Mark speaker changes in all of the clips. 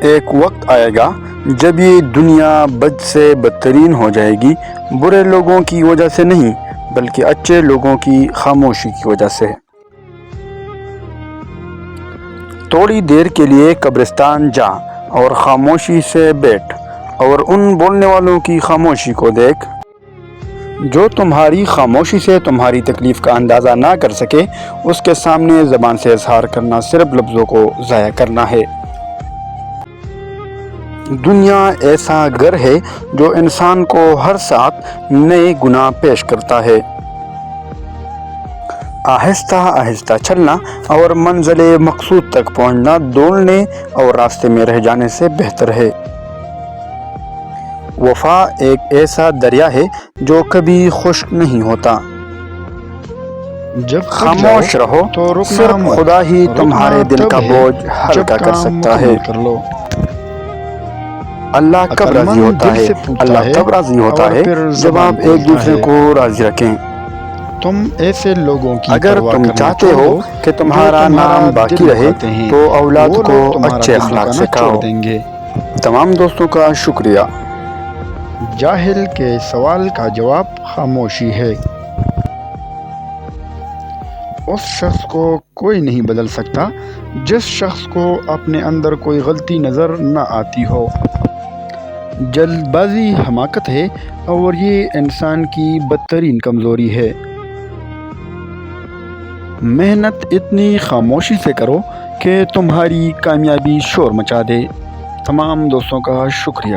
Speaker 1: ایک وقت آئے گا جب یہ دنیا بد سے بدترین ہو جائے گی، برے لوگوں کی وجہ سے نہیں بلکہ اچھے لوگوں کی خاموشی کی وجہ سے۔ تھوڑی دیر کے لیے قبرستان جا اور خاموشی سے بیٹھ اور ان بولنے والوں کی خاموشی کو دیکھ جو تمہاری خاموشی سے تمہاری تکلیف کا اندازہ نہ کر سکے۔ اس کے سامنے زبان سے اظہار کرنا صرف لفظوں کو ضائع کرنا ہے۔ دنیا ایسا گھر ہے جو انسان کو ہر ساتھ نئے گناہ پیش کرتا ہے۔ آہستہ آہستہ چلنا اور منزل مقصود تک پہنچنا دوڑنے اور راستے میں رہ جانے سے بہتر ہے۔ وفا ایک ایسا دریا ہے جو کبھی خشک نہیں ہوتا۔
Speaker 2: جب
Speaker 1: خاموش رہو
Speaker 2: تو رکنا
Speaker 1: صرف
Speaker 2: مت،
Speaker 1: خدا ہی تمہارے
Speaker 2: رکنا
Speaker 1: دل
Speaker 2: تب
Speaker 1: کا
Speaker 2: ہے
Speaker 1: بوجھ
Speaker 2: جب
Speaker 1: ہلکا کر
Speaker 2: کام
Speaker 1: سکتا ہے۔
Speaker 2: مکمل کر لو۔
Speaker 1: اللہ کب راضی
Speaker 2: عقلمند
Speaker 1: ہوتا
Speaker 2: دل
Speaker 1: ہے؟
Speaker 2: سے پوچھتا
Speaker 1: اللہ
Speaker 2: ہے
Speaker 1: تب راضی ہوتا
Speaker 2: اور
Speaker 1: ہے
Speaker 2: پھر
Speaker 1: جب
Speaker 2: زبان
Speaker 1: آپ ایک
Speaker 2: بولتا
Speaker 1: دوسرے
Speaker 2: ہے۔
Speaker 1: کو راضی رکھیں۔
Speaker 2: تم ایسے لوگوں کی
Speaker 1: اگر
Speaker 2: پرواہ
Speaker 1: تم
Speaker 2: کرنا
Speaker 1: چاہتے
Speaker 2: چھوڑ
Speaker 1: ہو
Speaker 2: دو
Speaker 1: کہ
Speaker 2: جو
Speaker 1: تمہارا نام
Speaker 2: دل
Speaker 1: باقی رہے
Speaker 2: دکھاتے ہیں،
Speaker 1: تو اولاد
Speaker 2: وہ
Speaker 1: کو
Speaker 2: لوگ تمہارا
Speaker 1: اچھے
Speaker 2: دل
Speaker 1: اخلاق
Speaker 2: دکھانا چھوڑ
Speaker 1: سکھاؤ۔
Speaker 2: دیں گے۔
Speaker 1: تمام دوستوں کا شکریہ۔
Speaker 2: جاہل کے سوال کا جواب خاموشی ہے۔ اس شخص کو کوئی نہیں بدل سکتا جس شخص کو اپنے اندر کوئی غلطی نظر نہ آتی ہو۔ جلد بازی حماقت ہے اور یہ انسان کی بدترین کمزوری ہے۔ محنت اتنی خاموشی سے کرو کہ تمہاری کامیابی شور مچا دے۔ تمام دوستوں کا شکریہ۔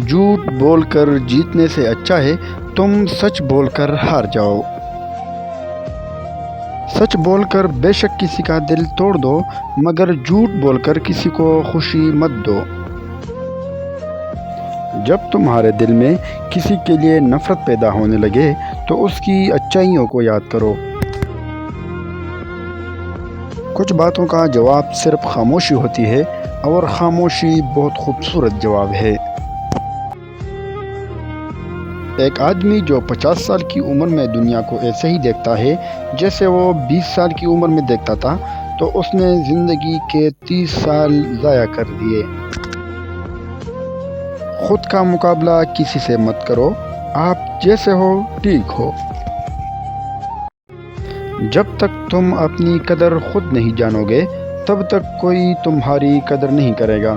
Speaker 2: جھوٹ بول کر جیتنے سے اچھا ہے تم سچ بول کر ہار جاؤ۔ سچ بول کر بے شک کسی کا دل توڑ دو، مگر جھوٹ بول کر کسی کو خوشی مت دو۔ جب تمہارے دل میں کسی کے لیے نفرت پیدا ہونے لگے تو اس کی اچھائیوں کو یاد کرو۔ کچھ باتوں کا جواب صرف خاموشی ہوتی ہے اور خاموشی بہت خوبصورت جواب ہے۔ ایک آدمی جو 50 سال کی عمر میں دنیا کو ایسے ہی دیکھتا ہے جیسے وہ 20 سال کی عمر میں دیکھتا تھا، تو اس نے زندگی کے 30 سال ضائع کر دیے۔ خود کا مقابلہ کسی سے مت کرو، آپ جیسے ہو ٹھیک ہو۔ جب تک تم اپنی قدر خود نہیں جانو گے تب تک کوئی تمہاری قدر نہیں کرے گا۔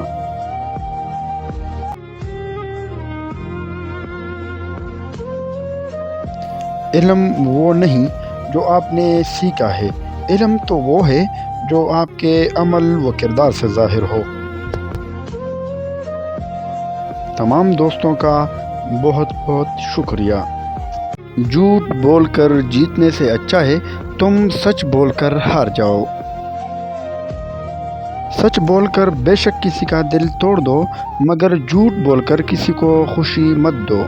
Speaker 2: علم وہ نہیں جو آپ نے سیکھا ہے، علم تو وہ ہے جو آپ کے عمل و کردار سے ظاہر ہو۔ تمام دوستوں کا بہت بہت شکریہ۔ جھوٹ بول کر جیتنے سے اچھا ہے تم سچ بول کر ہار جاؤ۔ سچ بول کر بے شک کسی کا دل توڑ دو، مگر جھوٹ بول کر کسی کو خوشی مت دو۔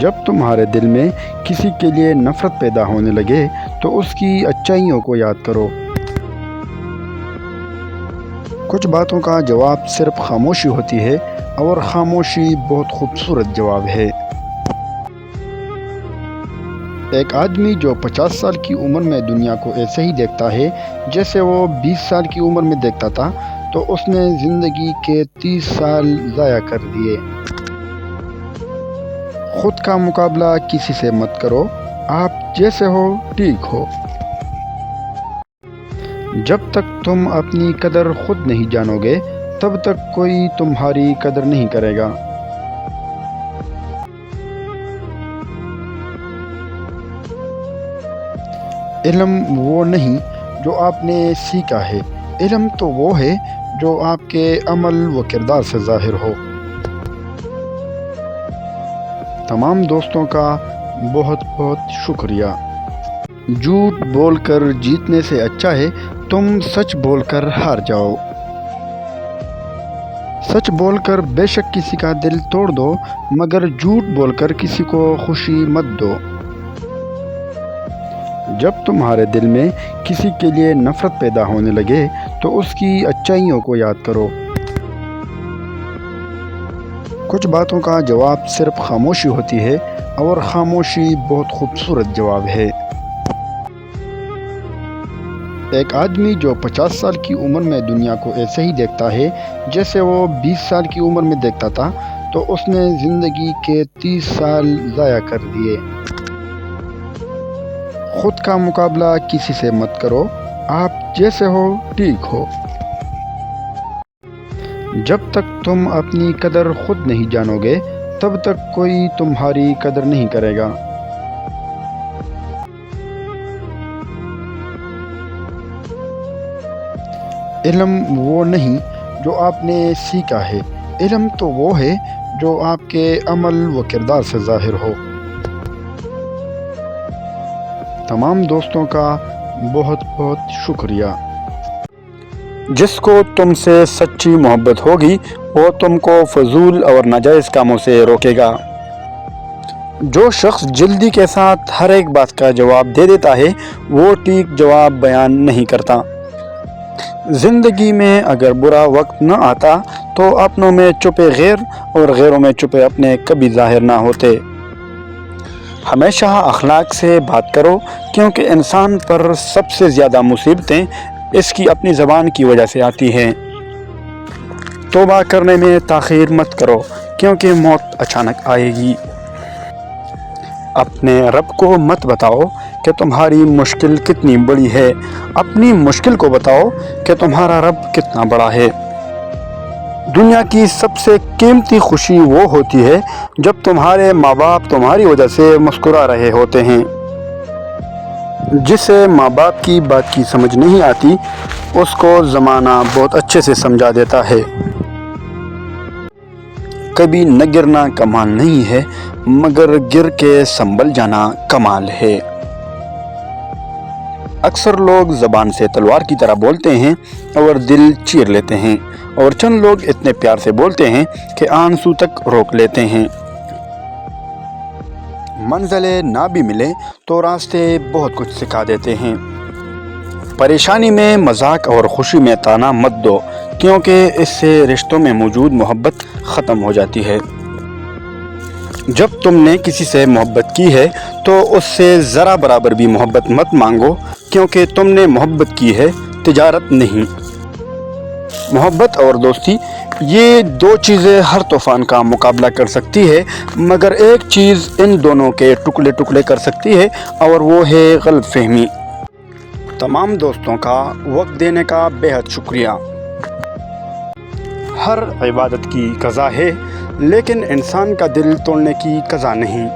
Speaker 2: جب تمہارے دل میں کسی کے لیے نفرت پیدا ہونے لگے تو اس کی اچھائیوں کو یاد کرو۔ کچھ باتوں کا جواب صرف خاموشی ہوتی ہے اور خاموشی بہت خوبصورت جواب ہے۔ ایک آدمی جو 50 سال کی عمر میں دنیا کو ایسے ہی دیکھتا ہے جیسے وہ 20 سال کی عمر میں دیکھتا تھا، تو اس نے زندگی کے 30 سال ضائع کر دیے۔ خود کا مقابلہ کسی سے مت کرو، آپ جیسے ہو ٹھیک ہو۔ جب تک تم اپنی قدر خود نہیں جانو گے تب تک کوئی تمہاری قدر نہیں کرے گا۔ علم وہ نہیں جو آپ نے سیکھا ہے، علم تو وہ ہے جو آپ کے عمل و کردار سے ظاہر ہو۔ تمام دوستوں کا بہت بہت شکریہ۔ جھوٹ بول کر جیتنے سے اچھا ہے تم سچ بول کر ہار جاؤ۔ سچ بول کر بے شک کسی کا دل توڑ دو، مگر جھوٹ بول کر کسی کو خوشی مت دو۔ جب تمہارے دل میں کسی کے لیے نفرت پیدا ہونے لگے تو اس کی اچھائیوں کو یاد کرو۔ کچھ باتوں کا جواب صرف خاموشی ہوتی ہے اور خاموشی بہت خوبصورت جواب ہے۔ ایک آدمی جو 50 سال کی عمر میں دنیا کو ایسے ہی دیکھتا ہے جیسے وہ 20 سال کی عمر میں دیکھتا تھا، تو اس نے زندگی کے 30 سال ضائع کر دیے۔ خود کا مقابلہ کسی سے مت کرو، آپ جیسے ہو ٹھیک ہو۔ جب تک تم اپنی قدر خود نہیں جانو گے تب تک کوئی تمہاری قدر نہیں کرے گا۔ علم وہ نہیں جو آپ نے سیکھا ہے، علم تو وہ ہے جو آپ کے عمل و کردار سے ظاہر ہو۔ تمام دوستوں کا بہت بہت شکریہ۔
Speaker 1: جس کو تم سے سچی محبت ہوگی وہ تم کو فضول اور ناجائز کاموں سے روکے گا۔ جو شخص جلدی کے ساتھ ہر ایک بات کا جواب دے دیتا ہے وہ ٹھیک جواب بیان نہیں کرتا۔ زندگی میں اگر برا وقت نہ آتا تو اپنوں میں چھپے غیر اور غیروں میں چھپے اپنے کبھی ظاہر نہ ہوتے۔ ہمیشہ اخلاق سے بات کرو، کیونکہ انسان پر سب سے زیادہ مصیبتیں اس کی اپنی زبان کی وجہ سے آتی ہیں۔ توبہ کرنے میں تاخیر مت کرو، کیونکہ موت اچانک آئے گی۔ اپنے رب کو مت بتاؤ کہ تمہاری مشکل کتنی بڑی ہے، اپنی مشکل کو بتاؤ کہ تمہارا رب کتنا بڑا ہے۔ دنیا کی سب سے قیمتی خوشی وہ ہوتی ہے جب تمہارے ماں باپ تمہاری وجہ سے مسکرا رہے ہوتے ہیں۔ جسے ماں باپ کی بات کی سمجھ نہیں آتی اس کو زمانہ بہت اچھے سے سمجھا دیتا ہے۔ کبھی نہ گرنا کمال نہیں ہے، مگر گر کے سنبھل جانا کمال ہے۔ اکثر لوگ زبان سے تلوار کی طرح بولتے ہیں اور دل چیر لیتے ہیں، اور چند لوگ اتنے پیار سے بولتے ہیں کہ آنسو تک روک لیتے ہیں۔ منزلیں نہ بھی ملے تو راستے بہت کچھ سکھا دیتے ہیں۔ پریشانی میں مذاق اور خوشی میں تانا مت دو، کیونکہ اس سے رشتوں میں موجود محبت ختم ہو جاتی ہے۔ جب تم نے کسی سے محبت کی ہے تو اس سے ذرا برابر بھی محبت مت مانگو، کیونکہ تم نے محبت کی ہے، تجارت نہیں۔ محبت اور دوستی یہ دو چیزیں ہر طوفان کا مقابلہ کر سکتی ہے، مگر ایک چیز ان دونوں کے ٹکڑے ٹکڑے کر سکتی ہے اور وہ ہے غلط فہمی۔ تمام دوستوں کا وقت دینے کا بے حد شکریہ۔ ہر عبادت کی قضا ہے، لیکن انسان کا دل توڑنے کی قضا نہیں۔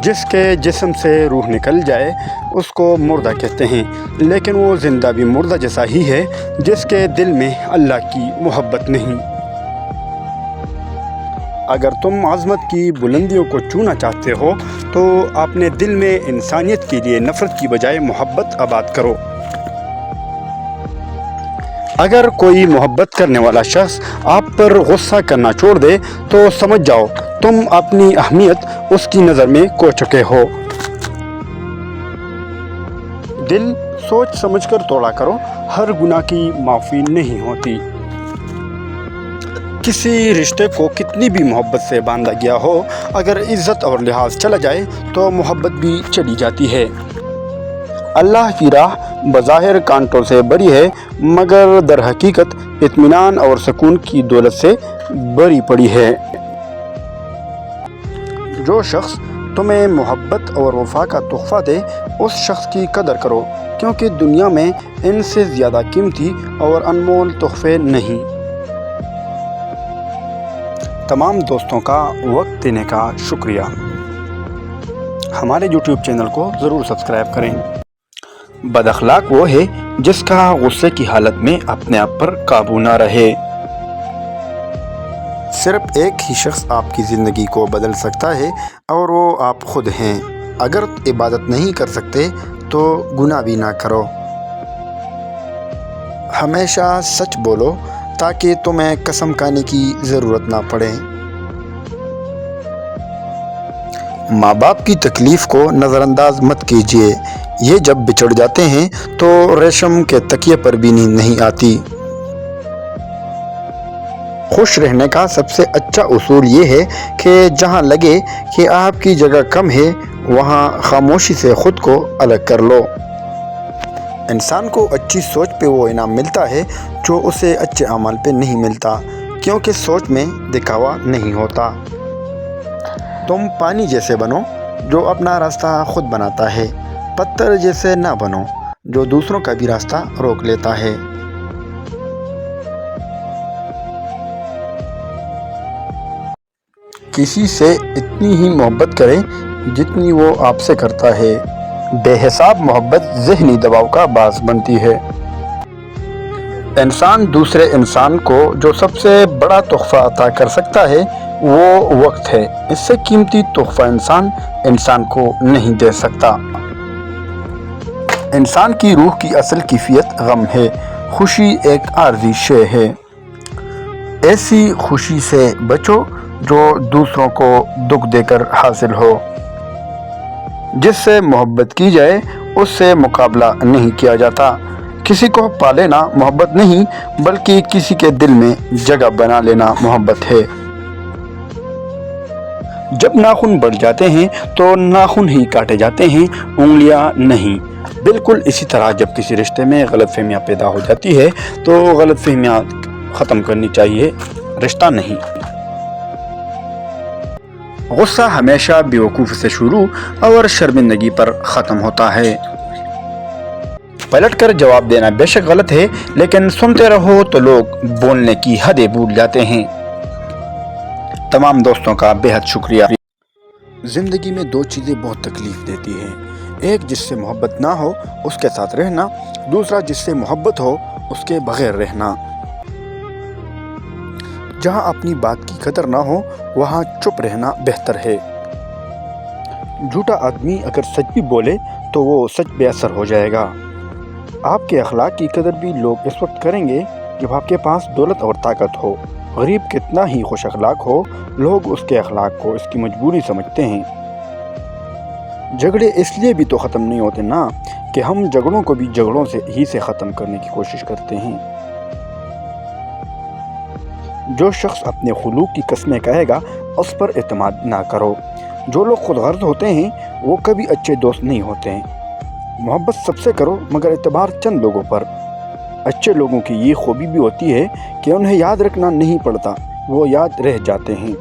Speaker 1: جس کے جسم سے روح نکل جائے اس کو مردہ کہتے ہیں، لیکن وہ زندہ بھی مردہ جیسا ہی ہے جس کے دل میں اللہ کی محبت نہیں۔ اگر تم عظمت کی بلندیوں کو چھونا چاہتے ہو تو اپنے دل میں انسانیت کے لیے نفرت کی بجائے محبت آباد کرو۔ اگر کوئی محبت کرنے والا شخص آپ پر غصہ کرنا چھوڑ دے تو سمجھ جاؤ تم اپنی اہمیت اس کی نظر میں کھو چکے ہو۔ دل سوچ سمجھ کر توڑا کرو، ہر گناہ کی معافی نہیں ہوتی۔ کسی رشتے کو کتنی بھی محبت سے باندھا گیا ہو، اگر عزت اور لحاظ چلا جائے تو محبت بھی چلی جاتی ہے۔ اللہ کی راہ بظاہر کانٹوں سے بری ہے، مگر در حقیقت اطمینان اور سکون کی دولت سے بری پڑی ہے۔ جو شخص تمہیں محبت اور وفا کا تحفہ دے اس شخص کی قدر کرو، کیونکہ دنیا میں ان سے زیادہ قیمتی اور انمول تحفے نہیں۔ تمام دوستوں کا وقت دینے کا شکریہ۔ ہمارے YouTube چینل کو ضرور سبسکرائب کریں۔ بد اخلاق وہ ہے جس کا غصے کی حالت میں اپنے آپ پر قابو نہ رہے۔ صرف ایک ہی شخص آپ کی زندگی کو بدل سکتا ہے اور وہ آپ خود ہیں۔ اگر عبادت نہیں کر سکتے تو گناہ بھی نہ کرو۔ ہمیشہ سچ بولو تاکہ تمہیں قسم کھانے کی ضرورت نہ پڑے۔ ماں باپ کی تکلیف کو نظر انداز مت کیجیے، یہ جب بچھڑ جاتے ہیں تو ریشم کے تکیے پر بھی نیند نہیں آتی۔ خوش رہنے کا سب سے اچھا اصول یہ ہے کہ جہاں لگے کہ آپ کی جگہ کم ہے وہاں خاموشی سے خود کو الگ کر لو۔ انسان کو اچھی سوچ پہ وہ انعام ملتا ہے جو اسے اچھے اعمال پہ نہیں ملتا، کیونکہ سوچ میں دکھاوا نہیں ہوتا۔ تم پانی جیسے بنو جو اپنا راستہ خود بناتا ہے، پتھر جیسے نہ بنو جو دوسروں کا بھی راستہ روک لیتا ہے۔ کسی سے اتنی ہی محبت کریں جتنی وہ آپ سے کرتا ہے۔ بے حساب محبت ذہنی دباؤ کا باعث بنتی ہے۔ انسان دوسرے انسان کو جو سب سے بڑا تحفہ عطا کر سکتا ہے وہ وقت ہے۔ اس سے قیمتی تحفہ انسان کو نہیں دے سکتا۔ انسان کی روح کی اصل کیفیت غم ہے، خوشی ایک عارضی شے ہے۔ ایسی خوشی سے بچو جو دوسروں کو دکھ دے کر حاصل ہو۔ جس سے محبت کی جائے اس سے مقابلہ نہیں کیا جاتا۔ کسی کو پا لینا محبت نہیں بلکہ کسی کے دل میں جگہ بنا لینا محبت ہے۔ جب ناخن بڑھ جاتے ہیں تو ناخن ہی کاٹے جاتے ہیں، انگلیاں نہیں۔ بالکل اسی طرح جب کسی رشتے میں غلط فہمیاں پیدا ہو جاتی ہے تو غلط فہمیاں ختم کرنی چاہیے، رشتہ نہیں۔ غصہ ہمیشہ بیوقوفی سے شروع اور شرمندگی پر ختم ہوتا ہے۔ پلٹ کر جواب دینا بے شک غلط ہے، لیکن سنتے رہو تو لوگ بولنے کی حدیں بھول جاتے ہیں۔ تمام دوستوں کا بے حد شکریہ۔ زندگی میں دو چیزیں بہت تکلیف دیتی ہیں، ایک جس سے محبت نہ ہو اس کے ساتھ رہنا، دوسرا جس سے محبت ہو اس کے بغیر رہنا۔ جہاں اپنی بات کی قدر نہ ہو وہاں چپ رہنا بہتر ہے۔ جھوٹا آدمی اگر سچ بھی بولے تو وہ سچ بے اثر ہو جائے گا۔ آپ کے اخلاق کی قدر بھی لوگ اس وقت کریں گے جب آپ کے پاس دولت اور طاقت ہو۔ غریب کتنا ہی خوش اخلاق ہو، لوگ اس کے اخلاق کو اس کی مجبوری سمجھتے ہیں۔ جھگڑے اس لیے بھی تو ختم نہیں ہوتے نا کہ ہم جھگڑوں کو بھی جھگڑوں سے ختم کرنے کی کوشش کرتے ہیں۔ جو شخص اپنے خلوق کی قسمیں کہے گا اس پر اعتماد نہ کرو۔ جو لوگ خود غرض ہوتے ہیں وہ کبھی اچھے دوست نہیں ہوتے ہیں۔ محبت سب سے کرو مگر اعتبار چند لوگوں پر۔ اچھے لوگوں کی یہ خوبی بھی ہوتی ہے کہ انہیں یاد رکھنا نہیں پڑتا، وہ یاد رہ جاتے ہیں۔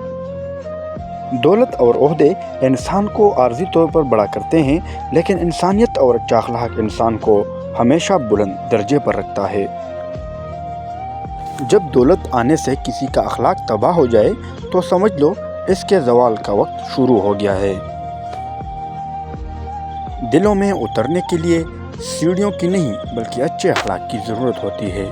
Speaker 1: دولت اور عہدے انسان کو عارضی طور پر بڑا کرتے ہیں، لیکن انسانیت اور اچھا اخلاق انسان کو ہمیشہ بلند درجے پر رکھتا ہے۔ جب دولت آنے سے کسی کا اخلاق تباہ ہو جائے تو سمجھ لو اس کے زوال کا وقت شروع ہو گیا ہے۔ دلوں میں اترنے کے لیے سیڑھیوں کی نہیں بلکہ اچھے اخلاق کی ضرورت ہوتی ہے۔